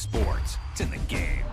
Sports, it's in the game.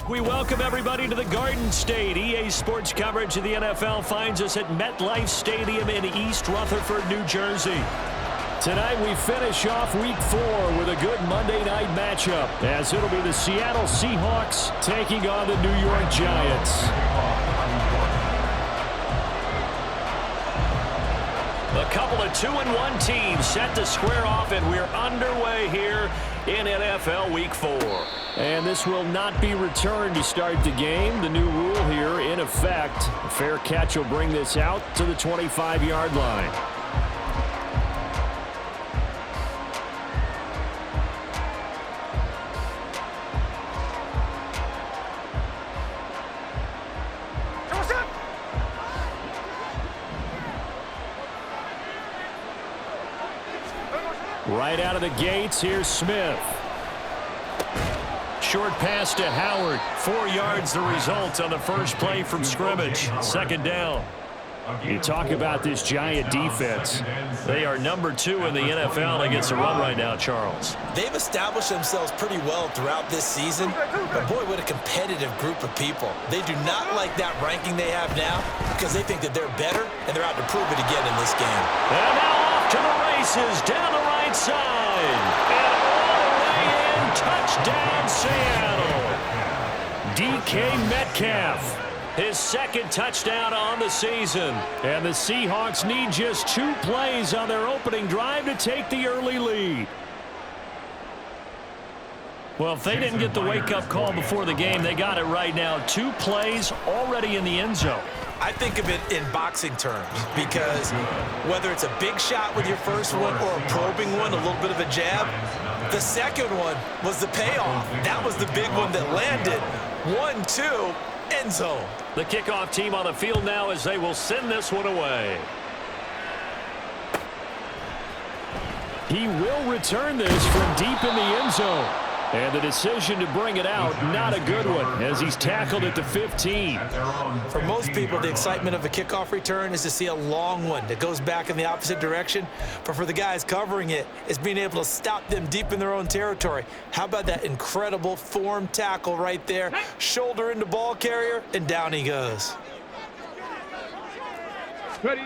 We welcome everybody to the Garden State. EA Sports coverage of the NFL finds us at MetLife Stadium in East Rutherford, New Jersey. Tonight we finish off Week 4 with a good Monday night matchup, as it'll be the Seattle Seahawks taking on the New York Giants. A couple of 2-1 teams set to square off, and we're underway here in NFL Week 4. And this will not be returned to start the game. The new rule here in effect. A fair catch will bring this out to the 25-yard line. Right out of the gates, here's Smith. Short pass to Howard. 4 yards the result on the first play from scrimmage. Second down. You talk about this Giant defense. They are number 2 in the NFL against the run right now, Charles. They've established themselves pretty well throughout this season, but boy, what a competitive group of people. They do not like that ranking they have now because they think that they're better, and they're out to prove it again in this game. And now off to the races, down the right side. And all the way in, touchdown Seattle. DK Metcalf. His second touchdown on the season. And the Seahawks need just 2 plays on their opening drive to take the early lead. Well, if they didn't get the wake-up call before the game, they got it right now. 2 plays already in the end zone. I think of it in boxing terms because whether it's a big shot with your first one or a probing one, a little bit of a jab, the second one was the payoff. That was the big one that landed. 1-2, end zone. The kickoff team on the field now as they will send this one away. He will return this from deep in the end zone. And the decision to bring it out, not a good one, as he's tackled at the 15. For most people, the excitement of a kickoff return is to see a long one that goes back in the opposite direction. But for the guys covering it, it's being able to stop them deep in their own territory. How about that incredible form tackle right there? Shoulder into ball carrier, and down he goes. Ready.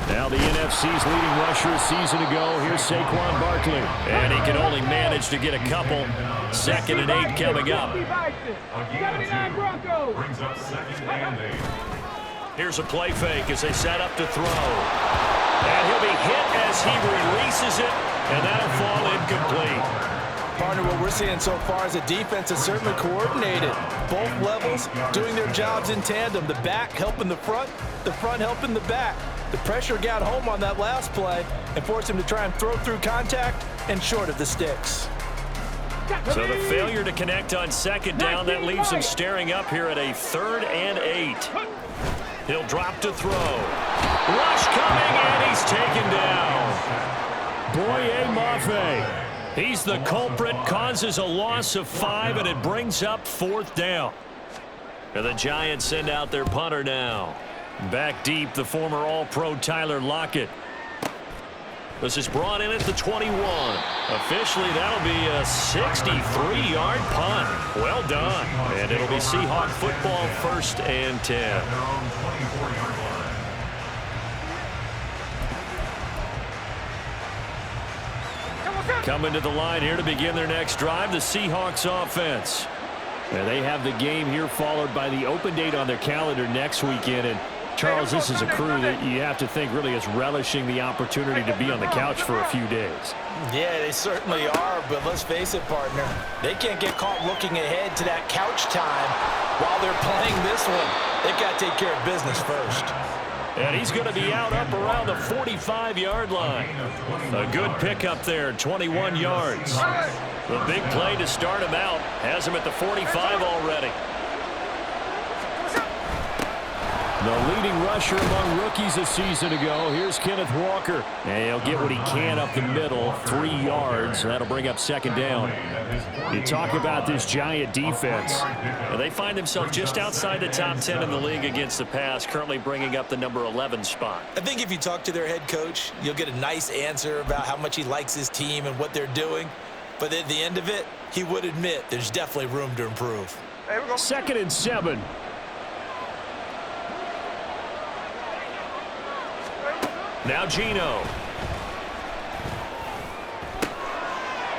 Now the NFC's leading rusher a season ago. Here's Saquon Barkley. And he can only manage to get a couple. 2nd and 8 coming up. 79 Broncos. Here's a play fake as they set up to throw. And he'll be hit as he releases it. And that'll fall incomplete. Partner, what we're seeing so far is a defense that's certainly coordinated. Both levels doing their jobs in tandem. The back helping the front helping the back. The pressure got home on that last play and forced him to try and throw through contact and short of the sticks. So the failure to connect on 2nd down, that leaves him staring up here at a 3rd and 8. He'll drop to throw. Rush coming, and he's taken down. Boye Mafe. He's the culprit, causes a loss of 5, and it brings up 4th down. And the Giants send out their punter now. Back deep, the former All-Pro Tyler Lockett. This is brought in at the 21. Officially, that'll be a 63-yard punt. Well done. And it'll be Seahawk football, 1st and 10. Coming to the line here to begin their next drive, the Seahawks offense. And they have the game here followed by the open date on their calendar next weekend. And Charles, this is a crew that you have to think really is relishing the opportunity to be on the couch for a few days. Yeah, they certainly are, but let's face it, partner. They can't get caught looking ahead to that couch time while they're playing this one. They've got to take care of business first. And he's going to be out up around the 45-yard line. A good pickup there, 21 yards. The big play to start him out has him at the 45 already. The leading rusher among rookies a season ago. Here's Kenneth Walker. And he'll get what he can up the middle, 3 yards. That'll bring up 2nd down. You talk about this Giant defense. Well, they find themselves just outside the top 10 in the league against the pass, currently bringing up the number 11 spot. I think if you talk to their head coach, you'll get a nice answer about how much he likes his team and what they're doing. But at the end of it, he would admit there's definitely room to improve. 2nd and 7. Now Gino.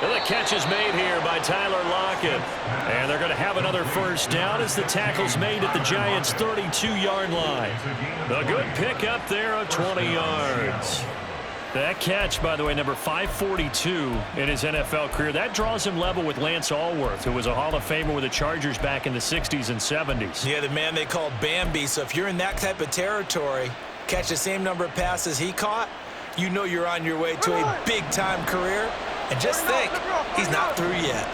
And the catch is made here by Tyler Lockett. And they're going to have another first down as the tackle's made at the Giants' 32-yard line. A good pickup there of 20 yards. That catch, by the way, number 542 in his NFL career. That draws him level with Lance Allworth, who was a Hall of Famer with the Chargers back in the 60s and 70s. Yeah, the man they called Bambi. So if you're in that type of territory, catch the same number of passes he caught, you know you're on your way to a big-time career. And just think, he's not through yet.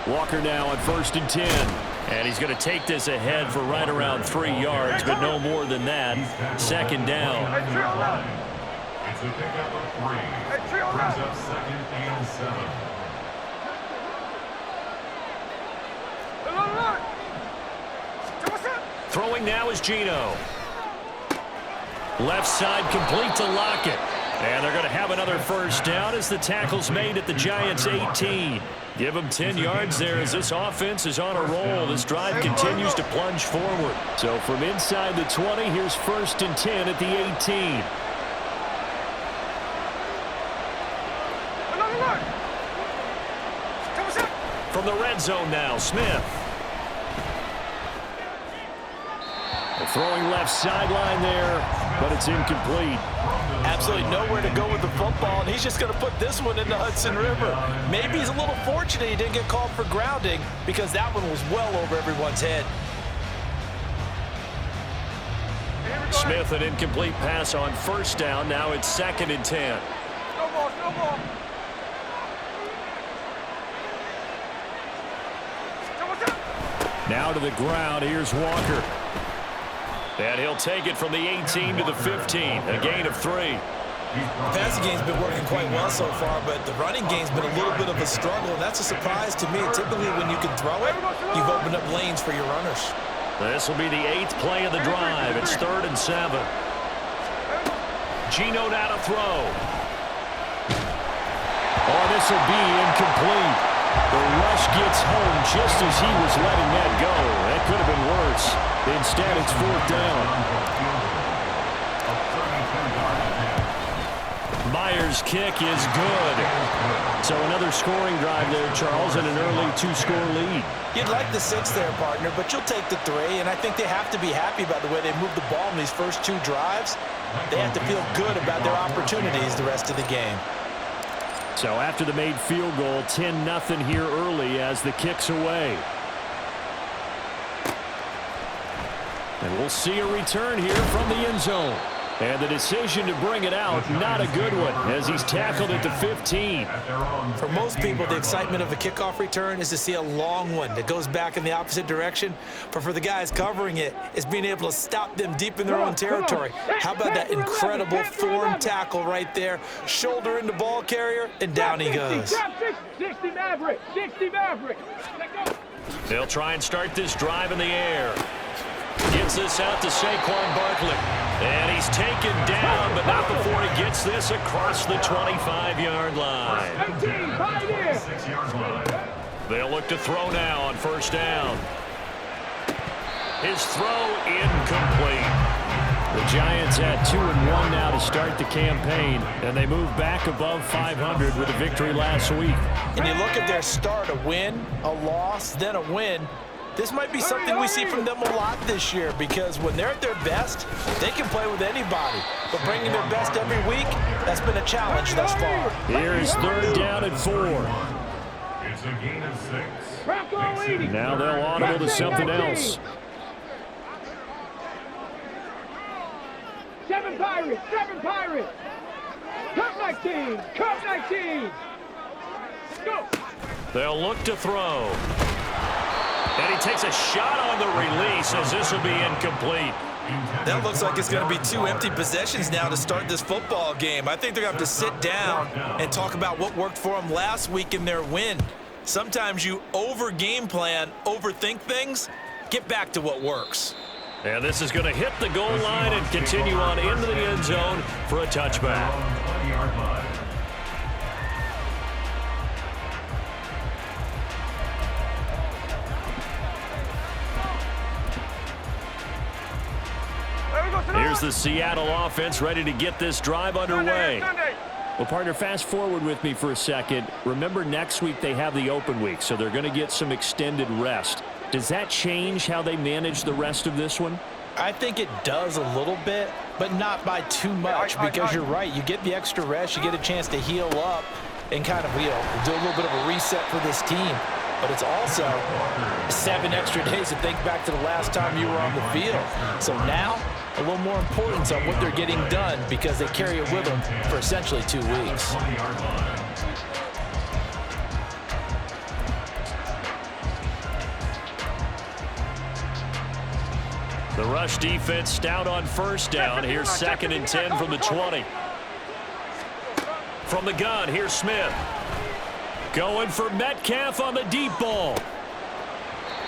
Walker now on 1st and 10. And he's going to take this ahead for right around 3 yards, but no more than that. 2nd down. It's a pickup of 3. Brings up 2nd and 7. Throwing now is Gino. Left side complete to Lockett. And they're going to have another first down as the tackle's made at the Giants' 18. Give them 10 yards there as this offense is on a roll. This drive continues to plunge forward. So from inside the 20, here's 1st and 10 at the 18. From the red zone now, Smith. Throwing left sideline there, but it's incomplete. Absolutely nowhere to go with the football, and he's just going to put this one in the Hudson River. Maybe he's a little fortunate he didn't get called for grounding because that one was well over everyone's head. Smith, an incomplete pass on 1st down. Now it's 2nd and 10. Now to the ground. Here's Walker. And he'll take it from the 18 to the 15. A gain of 3. The passing game's been working quite well so far, but the running game's been a little bit of a struggle, and that's a surprise to me. Typically, when you can throw it, you've opened up lanes for your runners. This will be the 8th play of the drive. It's 3rd and 7. Gino now to throw. Oh, this will be incomplete. The rush gets home just as he was letting that go. That could have been worse. Instead, it's 4th down. Myers' kick is good. So another scoring drive there, Charles, and an early 2-score lead. You'd like the 6 there, partner, but you'll take the 3, and I think they have to be happy about the way they moved the ball in these first 2 drives. They have to feel good about their opportunities the rest of the game. So after the made field goal, 10-0 here early as the kick's away. And we'll see a return here from the end zone. And the decision to bring it out, not a good one, as he's tackled at the 15. For most people, the excitement of a kickoff return is to see a long one that goes back in the opposite direction. But for the guys covering it, it's being able to stop them deep in their own territory. How about that incredible form tackle right there? Shoulder into ball carrier, and down he goes. 60 Maverick, 60 Maverick. They'll try and start this drive in the air. Gets this out to Saquon Barkley. And he's taken down, but not before he gets this across the 25-yard line. 6-yard line. They'll look to throw now on 1st down. His throw incomplete. The Giants at 2-1 now to start the campaign, and they move back above 500 with a victory last week. And you look at their start, a win, a loss, then a win. This might be something we see from them a lot this year because when they're at their best, they can play with anybody. But bringing their best every week, that's been a challenge thus far. Here's 3rd down and 4. It's a gain of 6. Now they'll audible to something else. 7 Pirates, 7 Pirates. Cup 19, Cup 19. Go. They'll look to throw. And he takes a shot on the release as this will be incomplete. That looks like it's going to be 2 empty possessions now to start this football game. I think they're going to have to sit down and talk about what worked for them last week in their win. Sometimes you over-game plan, overthink things, get back to what works. And this is going to hit the goal line and continue on into the end zone for a touchback. Here's the Seattle offense ready to get this drive underway. Well, partner, fast forward with me for a second. Remember, next week they have the open week, so they're going to get some extended rest. Does that change how they manage the rest of this one? I think it does a little bit, but not by too much, because you're right. You get the extra rest, you get a chance to heal up and kind of, do a little bit of a reset for this team. But it's also 7 extra days to think back to the last time you were on the field. So now, a little more importance on what they're getting done, because they carry it with them for essentially 2 weeks. The rush defense stout on first down. Here's 2nd and 10 from the 20. From the gun, here's Smith. Going for Metcalf on the deep ball.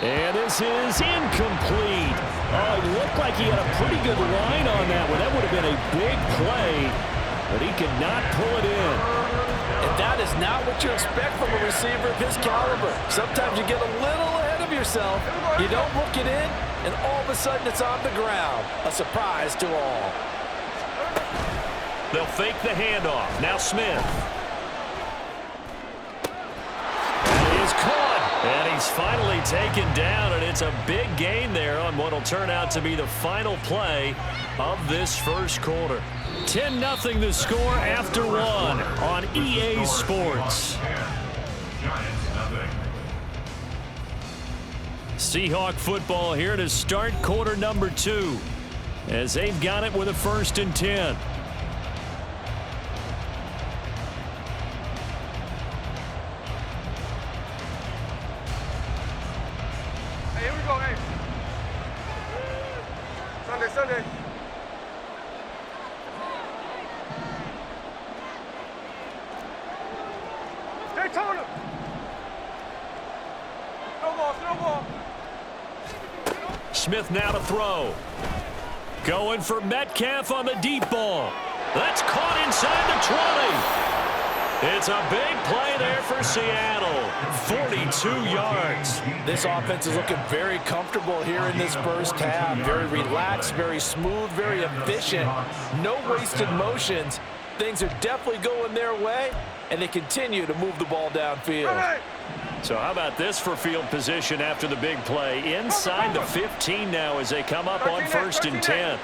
And this is incomplete. Oh, it looked like he had a pretty good line on that one. That would have been a big play, but he could not pull it in. And that is not what you expect from a receiver of his caliber. Sometimes you get a little ahead of yourself. You don't look it in, and all of a sudden it's on the ground. A surprise to all. They'll fake the handoff. Now Smith. And he's caught. And he's finally taken down, and it's a big gain there on what will turn out to be the final play of this first quarter. 10-0 the score after 1 on EA Sports. Seahawk football here to start quarter number 2, as they've got it with a 1st and 10. Sunday. Daytona. Snowball. Smith now to throw. Going for Metcalf on the deep ball. That's caught inside the 20. It's a big play there for Seattle. 42 yards. This offense is looking very comfortable here in this first half. Very relaxed, very smooth, very efficient. No wasted motions. Things are definitely going their way, and they continue to move the ball downfield. So how about this for field position after the big play? Inside the 15 now as they come up on 1st and 10.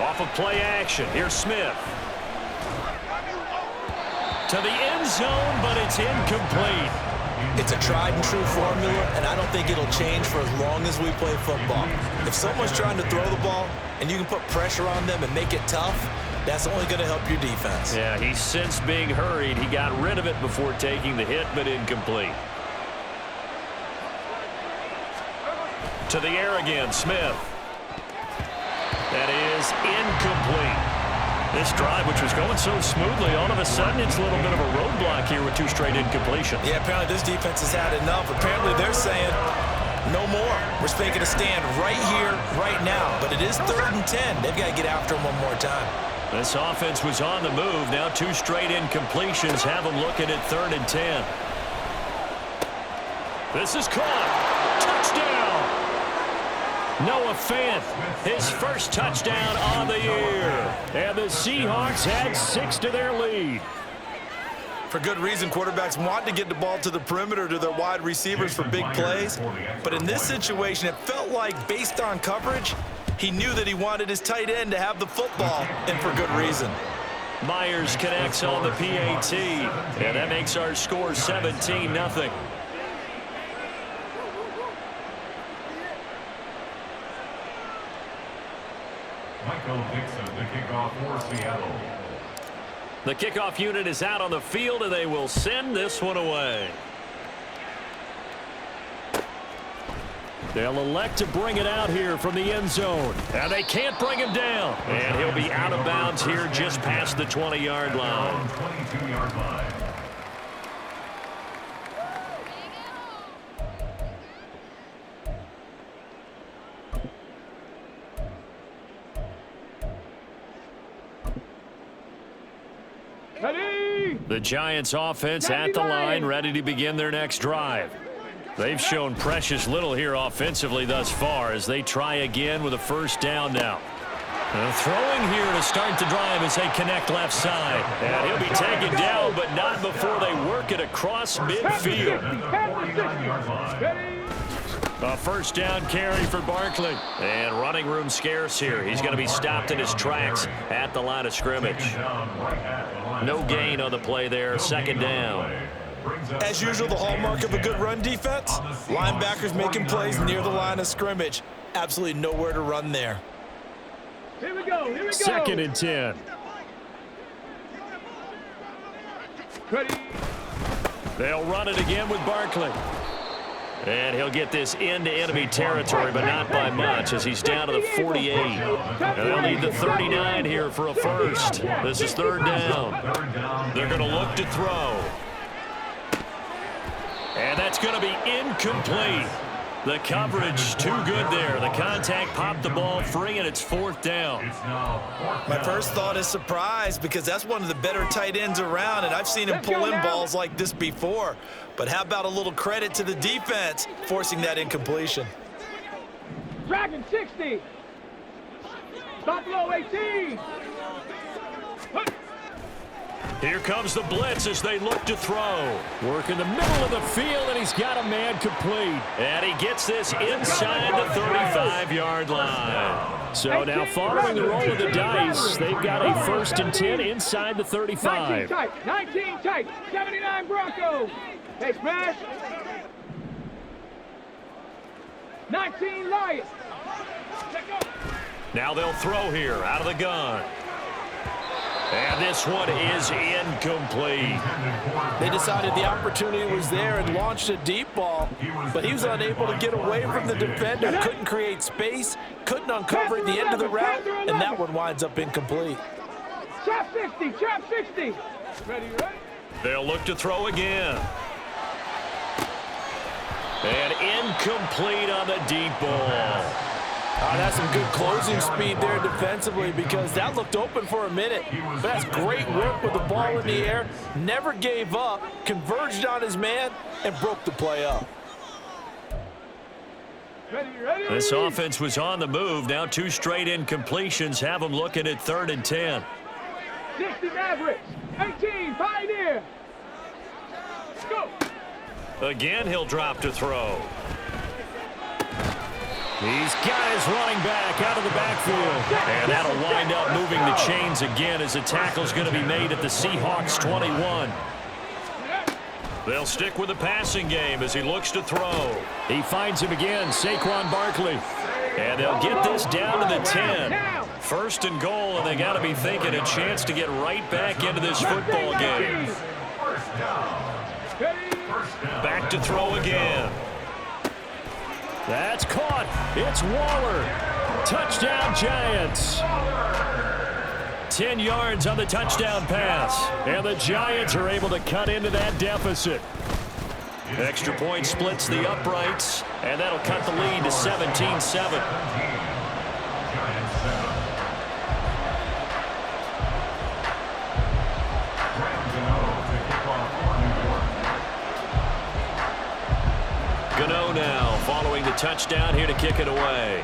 Off of play action. Here's Smith. To the end zone, but it's incomplete. It's a tried and true formula, and I don't think it'll change for as long as we play football. If someone's trying to throw the ball and you can put pressure on them and make it tough, that's only going to help your defense. Yeah, he's since being hurried. He got rid of it before taking the hit, but incomplete. To the air again, Smith. That is incomplete. This drive, which was going so smoothly, all of a sudden it's a little bit of a roadblock here with 2 straight incompletions. Yeah, apparently this defense has had enough. Apparently they're saying, no more. We're taking a stand right here, right now. But it is 3rd and 10. They've got to get after him one more time. This offense was on the move. Now 2 straight incompletions have them looking at 3rd and 10. This is caught. Touchdown. Noah Fant, his first touchdown on the year. And the Seahawks had 6 to their lead. For good reason, quarterbacks want to get the ball to the perimeter to their wide receivers for big plays. But in this situation, it felt like, based on coverage, he knew that he wanted his tight end to have the football, and for good reason. Myers connects on the PAT, and that makes our score 17-0. Michael Dixon, the kickoff for Seattle. The kickoff unit is out on the field, and they will send this one away. They'll elect to bring it out here from the end zone. And they can't bring him down. And he'll be out of bounds here just past the 20-yard line. 22-yard line. The Giants offense at the line, ready to begin their next drive. They've shown precious little here offensively thus far as they try again with a first down now. Throwing here to start the drive as they connect left side. And he'll be taken down, but not before they work it across midfield. A first down carry for Barkley. And running room scarce here. He's going to be stopped in his tracks at the line of scrimmage. No gain on the play there. Second down. As usual, the hallmark of a good run defense, linebackers making plays near the line of scrimmage. Absolutely nowhere to run there. Here we go. Here we go. Second and 10. Ready. They'll run it again with Barkley. And he'll get this into enemy territory, but not by much as he's down to the 48. And they'll need the 39 here for a first. This is third down. They're going to look to throw. And that's going to be incomplete. The coverage too good there. The contact popped the ball free, and it's fourth down. My first thought is surprise because that's one of the better tight ends around, and I've seen him pull in balls like this before. But how about a little credit to the defense forcing that incompletion? Dragon 60. Buffalo 18. Here comes the blitz as they look to throw. Work in the middle of the field, and he's got a man complete. And he gets this inside the 35-yard line. So now following the roll of the dice, they've got a first and 10 inside the 35. 19 tight. 79 Broncos. Hey, smash. 19 Lions. Now they'll throw here out of the gun. And this one is incomplete. They decided the opportunity was there and launched a deep ball, but he was unable to get away from the defender, couldn't create space, couldn't uncover at the end of the route, and that one winds up incomplete. Chop 60, chop 60. Ready? They'll look to throw again. And incomplete on the deep ball. That's some good closing speed there defensively because that looked open for a minute. But that's great work with the ball in the air. Never gave up, converged on his man, and broke the play up. Ready. This offense was on the move. Now two straight incompletions have them looking at third and 10. 60 Mavericks. 18 Pioneer. Go. Again, he'll drop to throw. He's got his running back out of the backfield. And that'll wind up moving the chains again as the tackle's going to be made at the Seahawks 21. They'll stick with the passing game as he looks to throw. He finds him again, Saquon Barkley. And they'll get this down to the 10. First and goal, and they got to be thinking a chance to get right back into this football game. Back to throw again. That's caught. It's Waller. Touchdown, Giants. 10 yards on the touchdown pass. And the Giants are able to cut into that deficit. Extra point splits the uprights, and that'll cut the lead to 17-7. Gano now following the touchdown here to kick it away.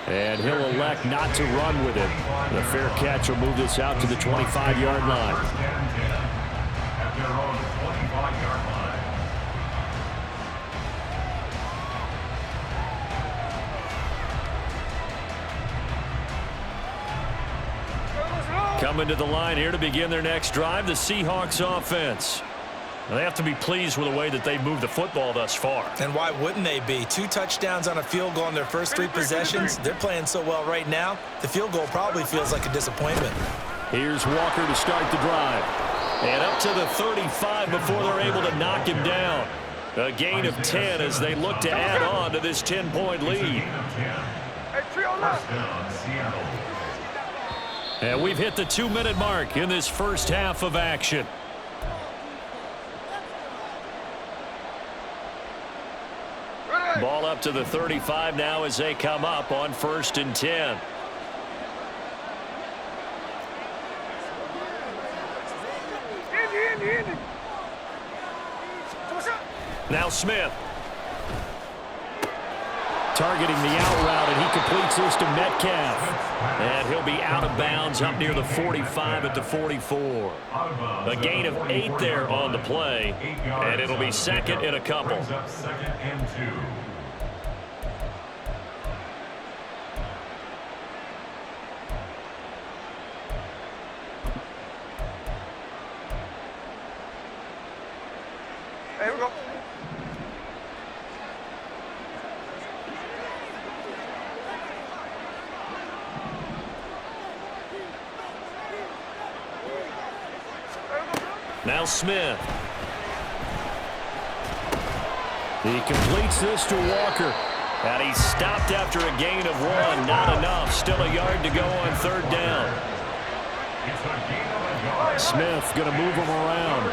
And he'll elect not to run with it. The fair catch will move this out to the 25-yard line. Coming to the line here to begin their next drive, the Seahawks offense. They have to be pleased with the way that they've moved the football thus far. And why wouldn't they be? 2 touchdowns on a field goal in their first 3 possessions. They're playing so well right now, the field goal probably feels like a disappointment. Here's Walker to start the drive. And up to the 35 before they're able to knock him down. A gain of 10 as they look to add on to this 10-point lead. And we've hit the 2-minute mark in this first half of action. Ball up to the 35 now as they come up on 1st and 10. Now Smith. Targeting the out route, and he completes this to Metcalf. And he'll be out of bounds up near the 45 at the 44. A gain of 8 there on the play, and it'll be second and a couple. Second and 2. Here we go. Now Smith. He completes this to Walker. And he's stopped after a gain of 1. Not enough. Still a yard to go on third down. It's a gain of a yard. Smith going to move him around.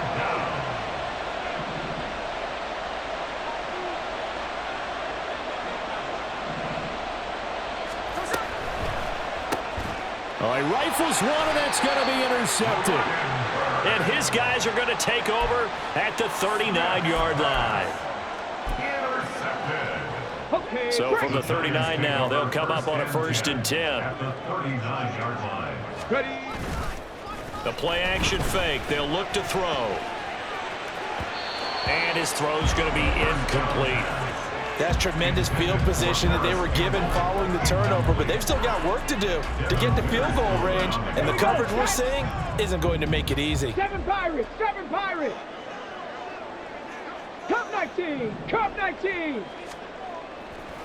Oh, he rifles one, and that's going to be intercepted. And his guys are going to take over at the 39-yard line. Okay, So from the 39 now, they'll come up on a 1st and 10. At the 39-yard line. ready. The play action fake. They'll look to throw. And his throw's going to be incomplete. That's tremendous field position that they were given following the turnover, but they've still got work to do to get to field goal range, and the coverage we're seeing isn't going to make it easy. 7 Pirates, 7 Pirates. Cup 19, Cup 19.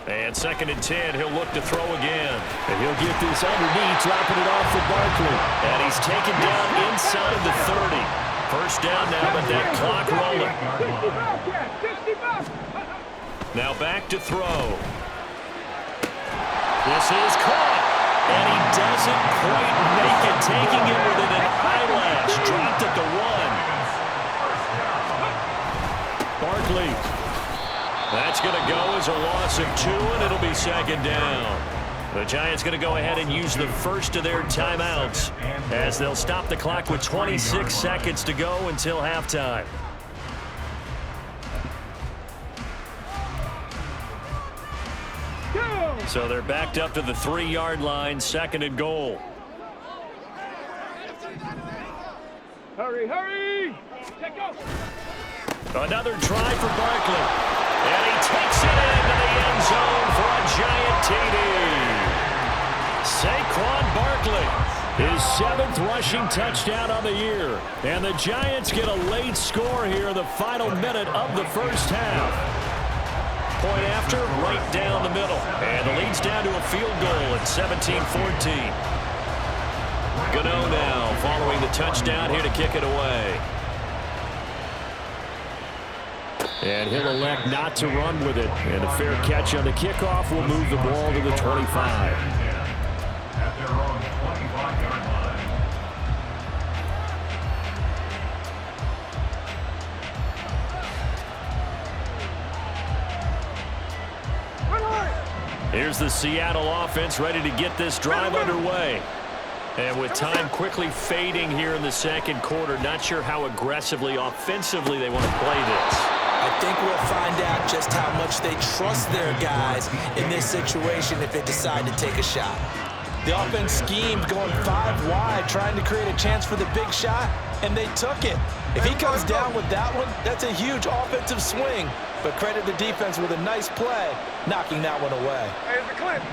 And 2nd and 10, he'll look to throw again. And he'll get this underneath, dropping it off for Barkley. And he's taken down inside the 30. First down now, but that clock rolling. 60 bucks, yeah, 60 bucks. Now back to throw. This is caught. And he doesn't quite make it, taking it within an eyelash. Dropped at the 1. Barkley. That's going to go as a loss of 2, and it'll be 2nd down. The Giants going to go ahead and use the first of their timeouts as they'll stop the clock with 26 seconds to go until halftime. So they're backed up to the 3-yard line, 2nd and goal. Hurry, hurry. Take off. Another try for Barkley. And he takes it into the end zone for a giant TD. Saquon Barkley. His 7th rushing touchdown on the year. And the Giants get a late score here in the final minute of the first half. Point after, right down the middle. And the lead's down to a field goal at 17-14. Gano now following the touchdown here to kick it away. And he'll elect not to run with it. And a fair catch on the kickoff will move the ball to the 25. At their own 25-yard line. Here's the Seattle offense ready to get this drive underway. And with time quickly fading here in the 2nd quarter, not sure how aggressively, offensively they want to play this. I think we'll find out just how much they trust their guys in this situation if they decide to take a shot. The offense schemed going 5 wide, trying to create a chance for the big shot, and they took it. If he comes down with that one, that's a huge offensive swing. But credit the defense with a nice play, knocking that one away. Here's the clip.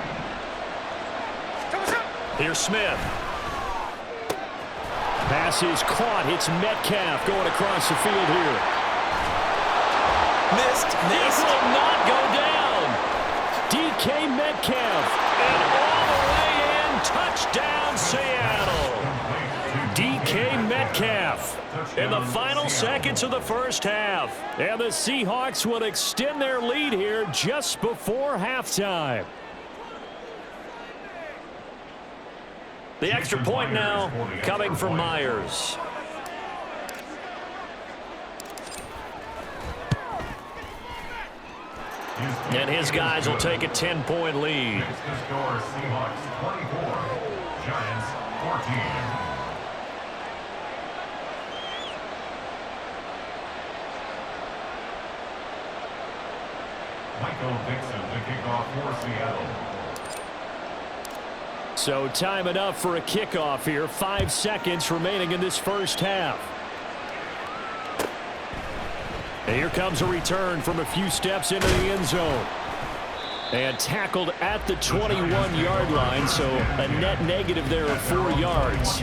Here's Smith. Pass is caught. It's Metcalf going across the field here. Missed. This will not go down. DK Metcalf. And all the way in, touchdown Seattle. DK Metcalf in the final seconds of the first half. And the Seahawks will extend their lead here just before halftime. The extra point now coming from Myers. And his guys will take a 10-point lead. Makes the score Seahawks 24, Giants 14. Michael Dixon, the kickoff for Seattle. So time enough for a kickoff here. 5 seconds remaining in this first half. And here comes a return from a few steps into the end zone. And tackled at the 21-yard line, so a net negative there of 4 yards.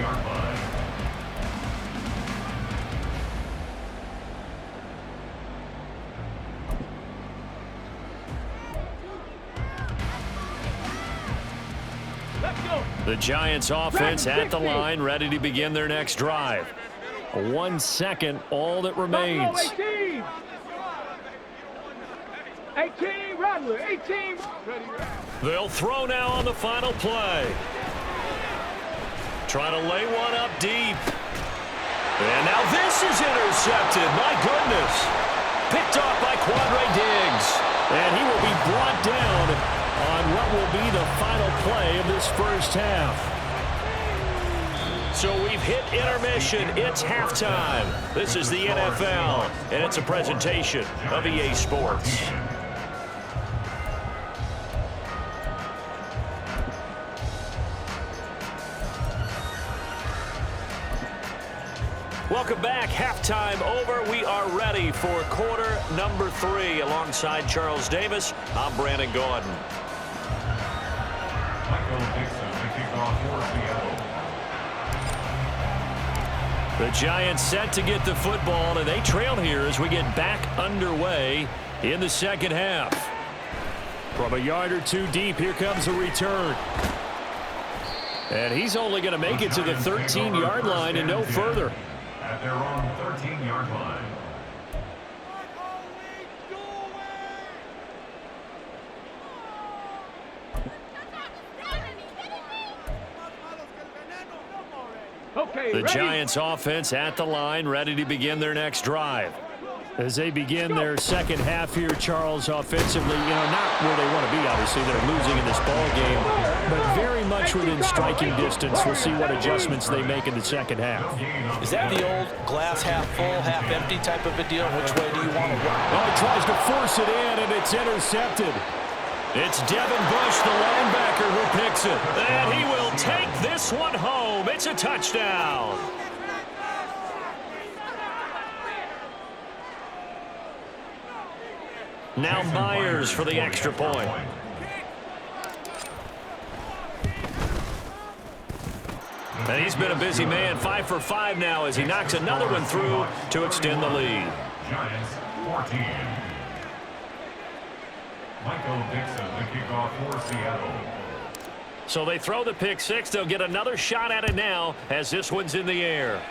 The Giants offense at the line, ready to begin their next drive. 1 second, all that remains. 18, Rattler, 18. They'll throw now on the final play. Trying to lay one up deep. And now this is intercepted. My goodness. Picked off by Quadre Diggs. And he will be brought down on what will be the final play of this first half. So we've hit intermission. It's halftime. This is the NFL, and it's a presentation of EA Sports. Welcome back. Halftime over. We are ready for quarter number 3. Alongside Charles Davis, I'm Brandon Gordon. Michael Dixon, the kickoff for Seattle. The Giants set to get the football, and they trail here as we get back underway in the second half. From a yard or two deep, here comes a return. And he's only going to make it to the 13-yard line and no further. At their own 13-yard line. The Giants offense at the line, ready to begin their next drive. As they begin their second half here, Charles, offensively, not where they want to be, obviously. They're losing in this ball game, but very much within striking distance. We'll see what adjustments they make in the second half. Is that the old glass half full, half empty type of a deal? Which way do you want to run? Oh, he tries to force it in, and it's intercepted. It's Devin Bush, the linebacker, who picks it. And he will take this one home. It's a touchdown. Now Myers for the extra point. And he's been a busy man, 5 for 5 now as he knocks another one through to extend the lead. Giants 14. Michael Dixon, the kickoff for Seattle. So they throw the pick six. They'll get another shot at it now as this one's in the air.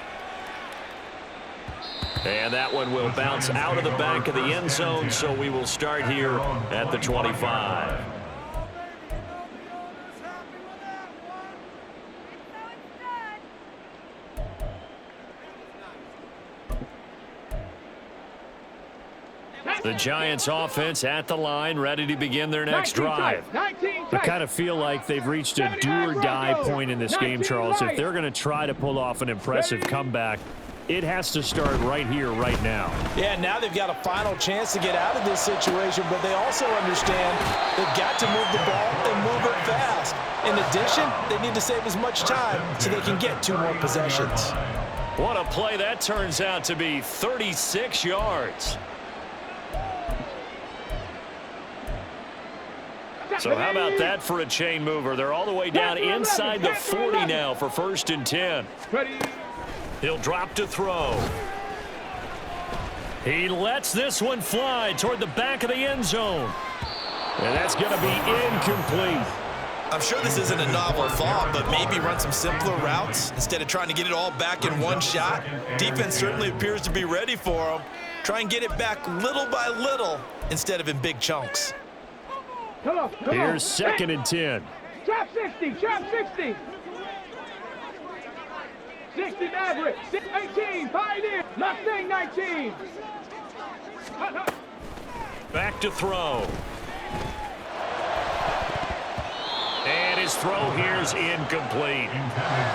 And that one will bounce out of the back of the end zone, so we will start here at the 25. The Giants offense at the line, ready to begin their next drive. They kind of feel like they've reached a do-or-die point in this game, Charles. If they're going to try to pull off an impressive comeback, it has to start right here, right now. Yeah, now they've got a final chance to get out of this situation, but they also understand they've got to move the ball and move it fast. In addition, they need to save as much time so they can get 2 more possessions. What a play that turns out to be, 36 yards. So how about that for a chain mover? They're all the way down inside the 40 now for 1st and 10. He'll drop to throw. He lets this one fly toward the back of the end zone. And that's going to be incomplete. I'm sure this isn't a novel thought, but maybe run some simpler routes instead of trying to get it all back in one shot. Defense certainly appears to be ready for him. Try and get it back little by little instead of in big chunks. Come on. Here's 2nd and 10. Trap 60, trap 60. 60 Maverick, 18, Pioneer, Mustang 19. Back to throw. And his throw here's incomplete.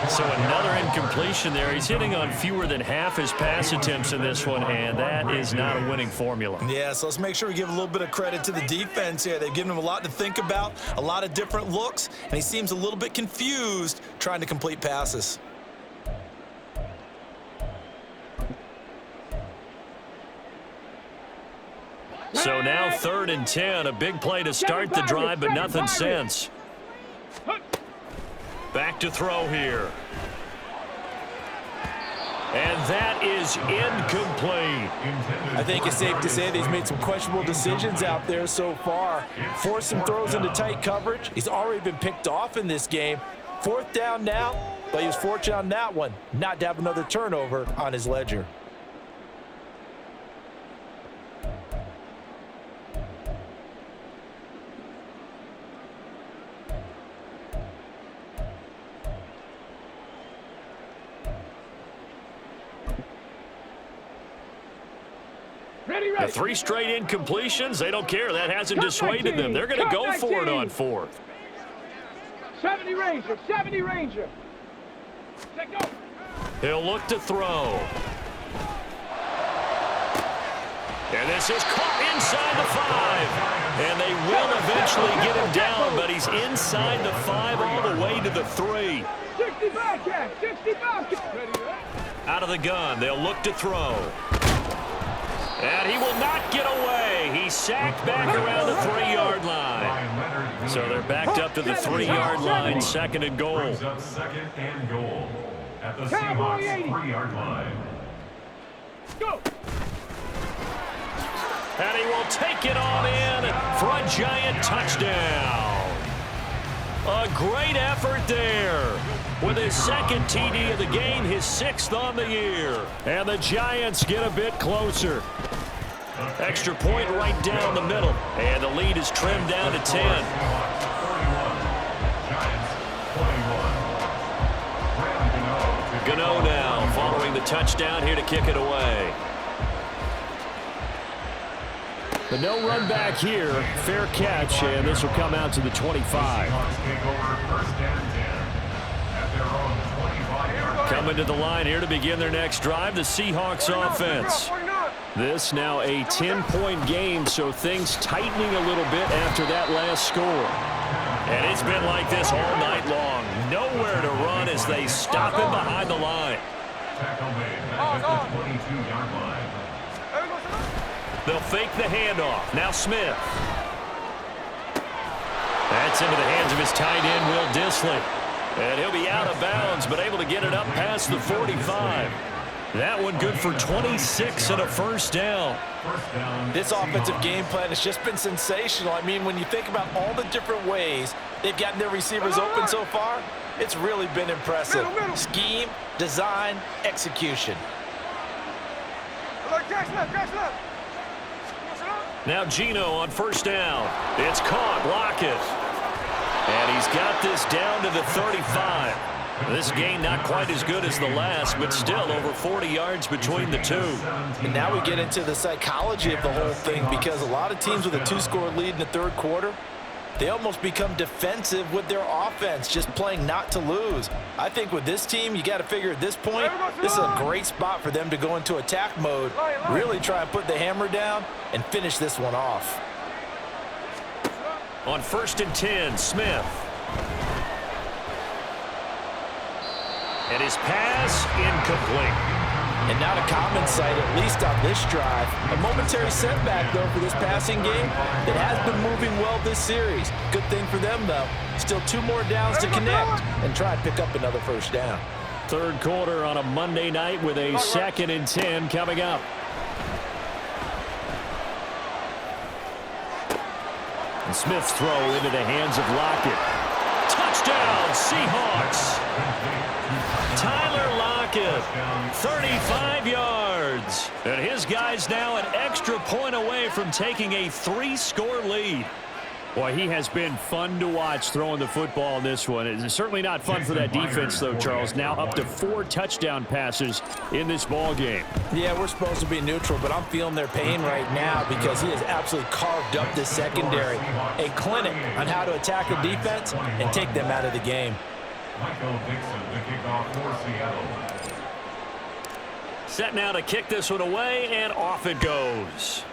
So another incompletion there. He's hitting on fewer than half his pass attempts in this one, and that is not a winning formula. Yeah, so let's make sure we give a little bit of credit to the defense here. They've given him a lot to think about, a lot of different looks, and he seems a little bit confused trying to complete passes. So now 3rd and 10, a big play to start the drive, but nothing since. Back to throw here. And that is incomplete. I think it's safe to say that he's made some questionable decisions out there so far. Forced some throws into tight coverage. He's already been picked off in this game. 4th down now, but he was fortunate on that one not to have another turnover on his ledger. The 3 straight incompletions, they don't care. That hasn't dissuaded them. They're going to go for it on 4th. 70 Ranger, 70 Ranger. Let go. He'll look to throw. And this is caught inside the 5. And they will eventually get him down, but he's inside the 5 all the way to the 3. 65 catch, 65 catch. Out of the gun, they'll look to throw. And he will not get away. He's sacked back around the 3-yard line. So they're backed up to the 3-yard line, 2nd and goal. Brings up 2nd and goal at the Seahawks 3-yard line. Go. And he will take it on in for a giant touchdown. A great effort there. With his 2nd TD of the game, his 6th on the year. And the Giants get a bit closer. Extra point right down the middle. And the lead is trimmed down to 10. Gano now following the touchdown here to kick it away. But no run back here. Fair catch, and this will come out to the 25. Coming to the line here to begin their next drive, the Seahawks offense. This now a 10-point game, so things tightening a little bit after that last score. And it's been like this all night long. Nowhere to run as they stop him behind the line. They'll fake the handoff. Now Smith. That's into the hands of his tight end, Will Dissly. And he'll be out of bounds, but able to get it up past the 45. That one good for 26 and a 1st down. This offensive game plan has just been sensational. I mean, when you think about all the different ways they've gotten their receivers open so far, it's really been impressive. Scheme, design, execution. Now Gino on 1st down. It's caught. Lockett. And he's got this down to the 35. This game not quite as good as the last, but still over 40 yards between the two. And now we get into the psychology of the whole thing, because a lot of teams with a 2-score lead in the 3rd quarter, they almost become defensive with their offense, just playing not to lose. I think with this team, you got to figure at this point, this is a great spot for them to go into attack mode, really try and put the hammer down and finish this one off. On 1st and 10, Smith. And his pass incomplete. And not a common sight, at least on this drive. A momentary setback, though, for this passing game that has been moving well this series. Good thing for them, though. Still 2 more downs to connect and try and pick up another 1st down. 3rd quarter on a Monday night with a 2nd and 10 coming up. And Smith's throw into the hands of Lockett. Touchdown, Seahawks. Tyler Lockett, 35 yards. And his guy's now an extra point away from taking a 3-score lead. Boy, he has been fun to watch throwing the football in this one. It's certainly not fun for that defense, though, Charles. Now up to 4 touchdown passes in this ball game. Yeah, we're supposed to be neutral, but I'm feeling their pain right now because he has absolutely carved up this secondary. A clinic on how to attack a defense and take them out of the game. Michael Dixon, the kickoff for Seattle. Set now to kick this one away, and off it goes.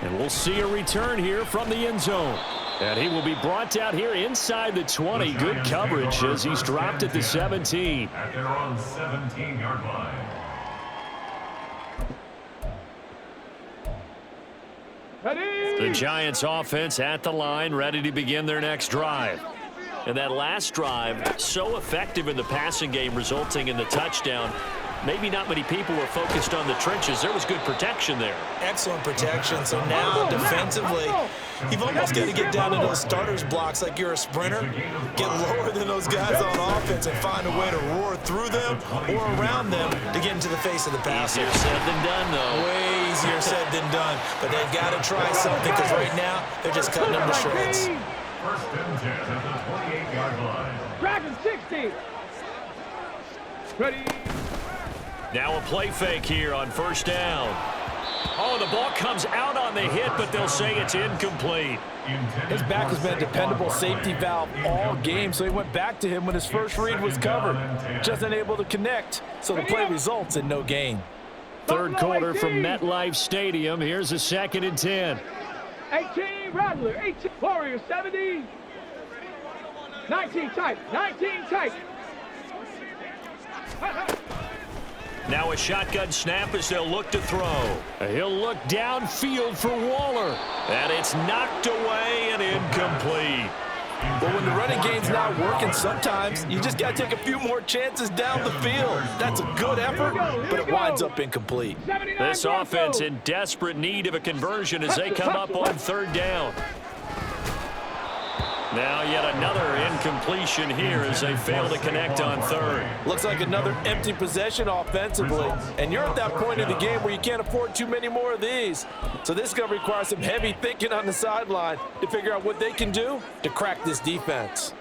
And we'll see a return here from the end zone. And he will be brought down here inside the 20. Good coverage as he's dropped at the 17. At their own 17-yard line. The Giants offense at the line, ready to begin their next drive. And that last drive, so effective in the passing game, resulting in the touchdown. Maybe not many people were focused on the trenches. There was good protection there. Excellent protection. So now defensively, you've almost got to get down to those starters blocks like you're a sprinter. Get lower than those guys on offense and find a way to roar through them or around them to get into the face of the passer. Easier said than done, though. Way easier said than done. But they've got to try something because right now they're just cutting them to shreds. First and 10 at the 28-yard line. Dragon 60. Ready. Now a play fake here on first down. Oh, the ball comes out on the hit, but they'll say it's incomplete. His back has been a dependable safety valve all game, so he went back to him when his first read was covered. Just unable to connect, so the play results in no gain. Third quarter from MetLife Stadium. Here's a 2nd and 10. 18, Rattler. 18, Warrior 70. 19 tight. 19 tight. Now a shotgun snap as they'll look to throw. He'll look downfield for Waller. And it's knocked away and incomplete. But when the running game's not working, sometimes you just got to take a few more chances down the field. That's a good effort, but it winds up incomplete. This offense in desperate need of a conversion as they come up on third down. Now yet another incompletion here as they fail to connect on third. Looks like another empty possession offensively. And you're at that point in the game where you can't afford too many more of these. So this is going to require some heavy thinking on the sideline to figure out what they can do to crack this defense.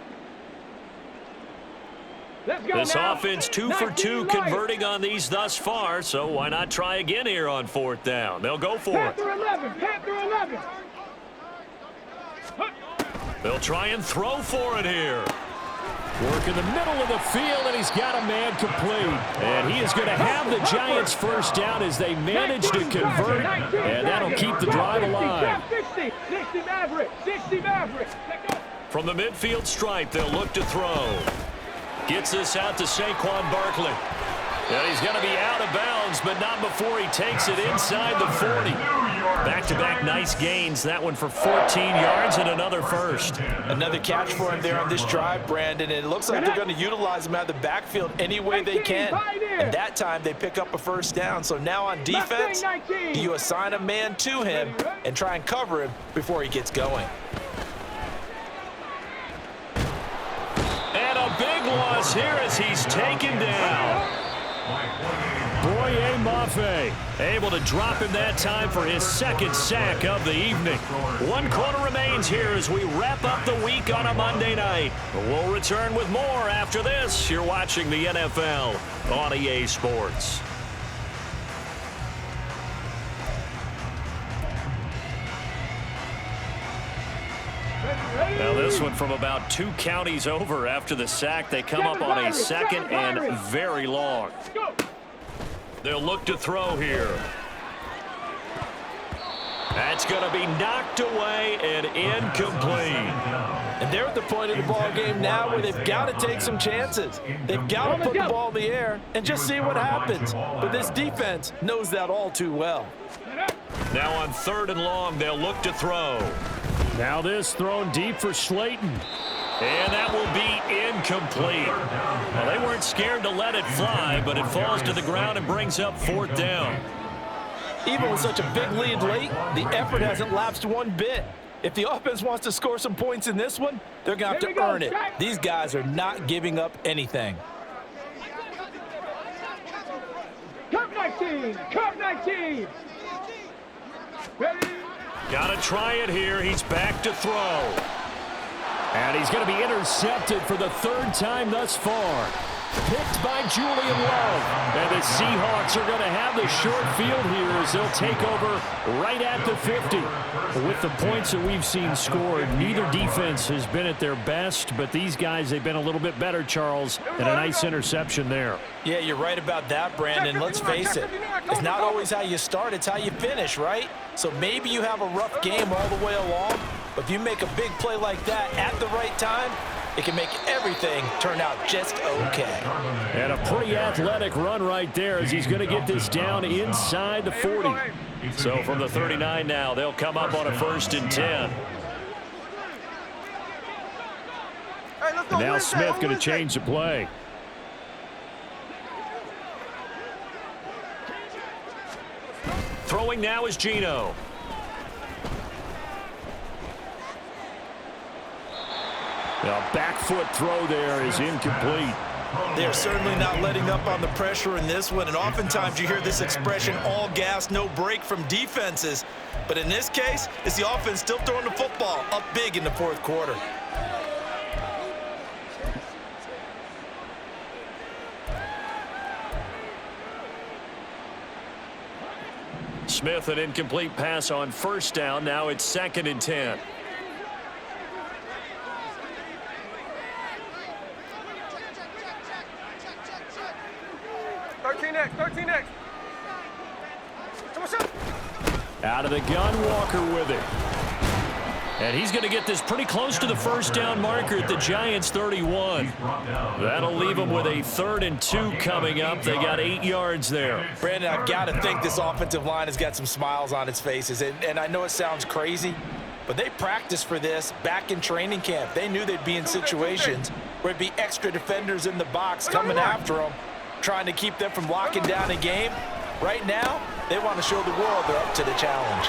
This offense 2 for 2 converting on these thus far, so why not try again here on fourth down? They'll go for it. Panther 11. Panther 11. They'll try and throw for it here. Work in the middle of the field, and he's got a man complete. And he is going to have the Giants first down as they manage to convert, and that'll keep the drive alive. 60 Maverick. 60 Maverick. From the midfield stripe, they'll look to throw. Gets this out to Saquon Barkley. And he's going to be out of bounds, but not before he takes it inside the 40. Back-to-back nice gains. That one for 14 yards and another first. Another catch for him there on this drive, Brandon. And it looks like they're going to utilize him out of the backfield any way they can. And that time they pick up a first down. So now on defense, you assign a man to him and try and cover him before he gets going. And a big loss here as he's taken down. Boye Mafe Able to drop him that time for his second sack of the evening. 1 quarter remains here as we wrap up the week on a Monday night. We'll return with more after this. You're watching the NFL on EA Sports. Now this one from about 2 counties over after the sack. They come up on a 2nd and very long. They'll look to throw here. That's going to be knocked away and incomplete. And they're at the point of the ball game now where they've got to take some chances. They've got to put the ball in the air and just see what happens. But this defense knows that all too well. Now on 3rd and long, they'll look to throw. Now this thrown deep for Slayton. And that will be incomplete. Well, they weren't scared to let it fly, but it falls to the ground and brings up 4th down. Even with such a big lead late, the effort hasn't lapsed one bit. If the offense wants to score some points in this one, they're going to have to earn it. These guys are not giving up anything. Cup 19! Cup 19! Got to try it here. He's back to throw. And he's going to be intercepted for the third time thus far. Picked by Julian Love. And the Seahawks are going to have the short field here as they'll take over right at the 50. With the points that we've seen scored, neither defense has been at their best, but these guys, they've been a little bit better, Charles, and a nice interception there. Yeah, you're right about that, Brandon. Let's face it. It's not always how you start, it's how you finish, right? So maybe you have a rough game all the way along, but if you make a big play like that at the right time, it can make everything turn out just okay. And a pretty athletic run right there as he's going to get this down inside the 40. So from the 39 now, they'll come up on a 1st and 10. And now Smith going to change the play. Throwing now is Geno. The back foot throw there is incomplete. They're certainly not letting up on the pressure in this one, and oftentimes you hear this expression, all gas, no break from defenses. But in this case, it's the offense still throwing the football up big in the fourth quarter. Smith, an incomplete pass on 1st down. Now it's 2nd and 10. Out of the gun, Walker with it. And he's going to get this pretty close to the 1st down marker at the Giants' 31. That'll leave them with a 3rd and 2 coming up. They got 8 yards there. Brandon, I've got to think this offensive line has got some smiles on its faces. And I know it sounds crazy, but they practiced for this back in training camp. They knew they'd be in situations where it'd be extra defenders in the box coming after them, trying to keep them from locking down a game. Right now, they want to show the world they're up to the challenge.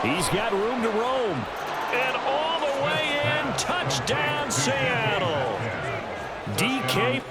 He's got room to roam. And all the way in, touchdown Seattle. DK